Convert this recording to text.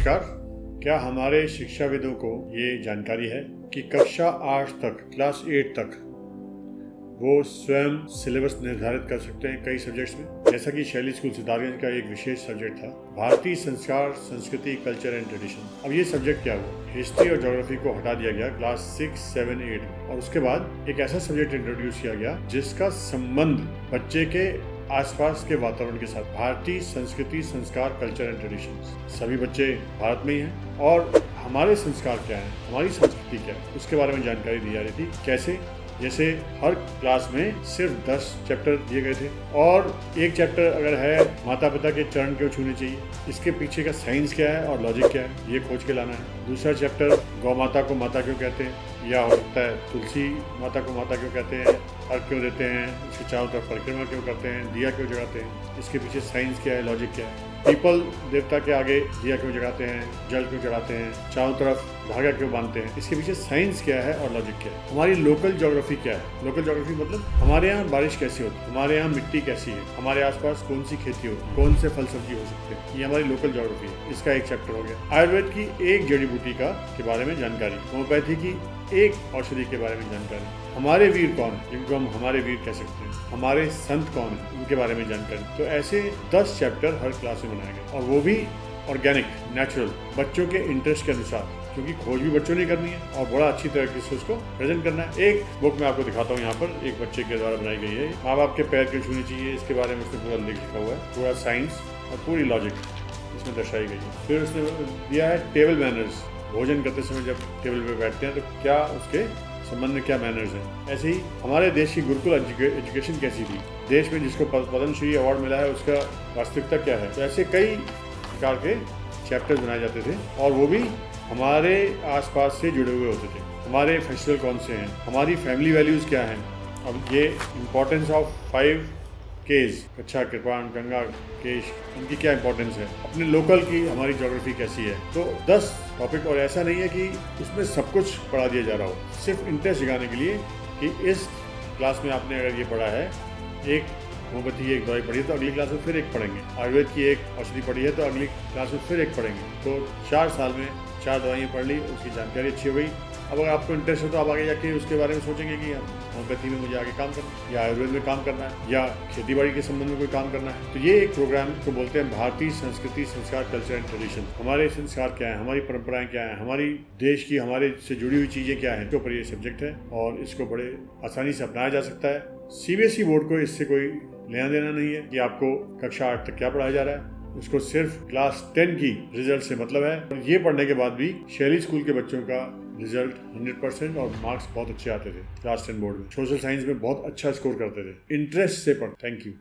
नमस्कार। क्या हमारे शिक्षाविदों को ये जानकारी है कि कक्षा 8 तक, क्लास 8 तक वो स्वयं सिलेबस निर्धारित कर सकते हैं कई सब्जेक्ट्स में, जैसा कि शैली स्कूल सिद्धार्थगंज का एक विशेष सब्जेक्ट था भारतीय संस्कार, संस्कृति, कल्चर एंड ट्रेडिशन। अब ये सब्जेक्ट क्या हुआ, हिस्ट्री और ज्योग्राफी को हटा दिया गया क्लास 6, 7, 8 में, और उसके बाद एक ऐसा सब्जेक्ट इंट्रोड्यूस किया गया जिसका संबंध बच्चे के आसपास के वातावरण के साथ, भारतीय संस्कृति, संस्कार, कल्चर एंड ट्रेडिशन। सभी बच्चे भारत में ही हैं और हमारे संस्कार क्या है, हमारी संस्कृति क्या है, उसके बारे में जानकारी दी जा रही थी। कैसे? जैसे हर क्लास में सिर्फ 10 चैप्टर दिए गए थे और एक चैप्टर अगर है माता पिता के चरण क्यों छूने चाहिए, इसके पीछे का साइंस क्या है और लॉजिक क्या है, ये खोज के लाना है। दूसरा चैप्टर गौ माता को माता क्यों कहते हैं, या हो सकता है तुलसी माता को माता क्यों कहते हैं, अर्घ क्यों देते हैं, उसके चारों तरफ परिक्रमा क्यों करते हैं, दिया क्यों जगाते हैं, इसके पीछे साइंस क्या है, लॉजिक क्या है। पीपल देवता के आगे दिया क्यों जगाते हैं, जल क्यों चढ़ाते हैं, चारों तरफ धागा क्यों बांधते हैं, इसके पीछे साइंस क्या है और लॉजिक क्या है। हमारी लोकल ज्योग्राफी क्या है, लोकल ज्योग्राफी मतलब हमारे यहाँ बारिश कैसी होती है, हमारे यहाँ मिट्टी कैसी है, हमारे आसपास कौन सी खेती होती है, कौन से फल सब्जी हो सकते हैं, ये हमारी लोकल ज्योग्राफी है। इसका एक चैप्टर हो गया। आयुर्वेद की एक जड़ी बूटी के बारे में जानकारी, होम्योपैथी की एक औषधि के बारे में जानकारी, हमारे वीर कौन है जिनको हम हमारे वीर कह सकते हैं, हमारे संत कौन है उनके बारे में जानकारी। तो ऐसे 10 चैप्टर हर क्लास में बनाए गए और वो भी ऑर्गेनिक, नेचुरल, बच्चों के इंटरेस्ट के अनुसार, क्योंकि खोज भी बच्चों ने करनी है और बड़ा अच्छी तरीके से उसको प्रेजेंट करना है। एक बुक मैं आपको दिखाता हूँ, यहाँ पर एक बच्चे के द्वारा बनाई गई है। माँ बाप के पैर क्यों छूने चाहिए, इसके बारे में उसने पूरा लिखा हुआ है, पूरा साइंस और पूरी लॉजिक इसमें दर्शाई गई है। फिर उसने दिया है टेबल मैनर्स, भोजन करते समय जब टेबल पे बैठते हैं तो क्या उसके संबंध में क्या मैनर्स हैं। ऐसे ही हमारे देश की गुरुकुल एजुकेशन कैसी थी, देश में जिसको पद्मश्री अवार्ड मिला है उसका वास्तविकता क्या है। तो ऐसे कई प्रकार के चैप्टर्स बनाए जाते थे और वो भी हमारे आसपास से जुड़े हुए होते थे। हमारे फेस्टिवल कौन से हैं, हमारी फैमिली वैल्यूज़ क्या हैं। अब ये इम्पोर्टेंस ऑफ 5 केज, कच्छा, कृपाण, गंगा, केश, इनकी क्या इंपॉर्टेंस है, अपने लोकल की हमारी ज्योग्राफी कैसी है। तो 10 टॉपिक, और ऐसा नहीं है कि उसमें सब कुछ पढ़ा दिया जा रहा हो, सिर्फ इंटरेस्ट जगाने के लिए कि इस क्लास में आपने अगर ये पढ़ा है, एक होम्योपैथी की एक दवाई पढ़ी है तो अगली क्लास में फिर एक पढ़ेंगे, आयुर्वेद की एक औषधि पढ़ी है तो अगली क्लास में फिर एक पढ़ेंगे। तो 4 साल में 4 दवाइयाँ पढ़ ली, उसकी जानकारी अच्छी हो गई। अब अगर आपको इंटरेस्ट हो तो आप आगे जाके उसके बारे में सोचेंगे कि होम्योपैथी में मुझे आगे काम करना है, या आयुर्वेद में काम करना है, या खेतीबाड़ी के संबंध में कोई काम करना है। तो ये एक प्रोग्राम को बोलते हैं भारतीय संस्कृति, संस्कार, कल्चर एंड ट्रेडिशन। हमारे संस्कार क्या है, हमारी परंपराएं क्या है, हमारी देश की, हमारे से जुड़ी हुई चीज़ें क्या हैं, इसके ऊपर ये सब्जेक्ट है और इसको बड़े आसानी से अपनाया जा सकता है। सीबीएसई बोर्ड को इससे कोई लेना देना नहीं है कि आपको कक्षा 8 तक क्या पढ़ाया जा रहा है, उसको सिर्फ क्लास 10 की रिजल्ट से मतलब है। और ये पढ़ने के बाद भी शैली स्कूल के बच्चों का रिजल्ट 100% और मार्क्स बहुत अच्छे आते थे क्लास 10 बोर्ड में। सोशल साइंस में बहुत अच्छा स्कोर करते थे, इंटरेस्ट से पढ़। Thank you.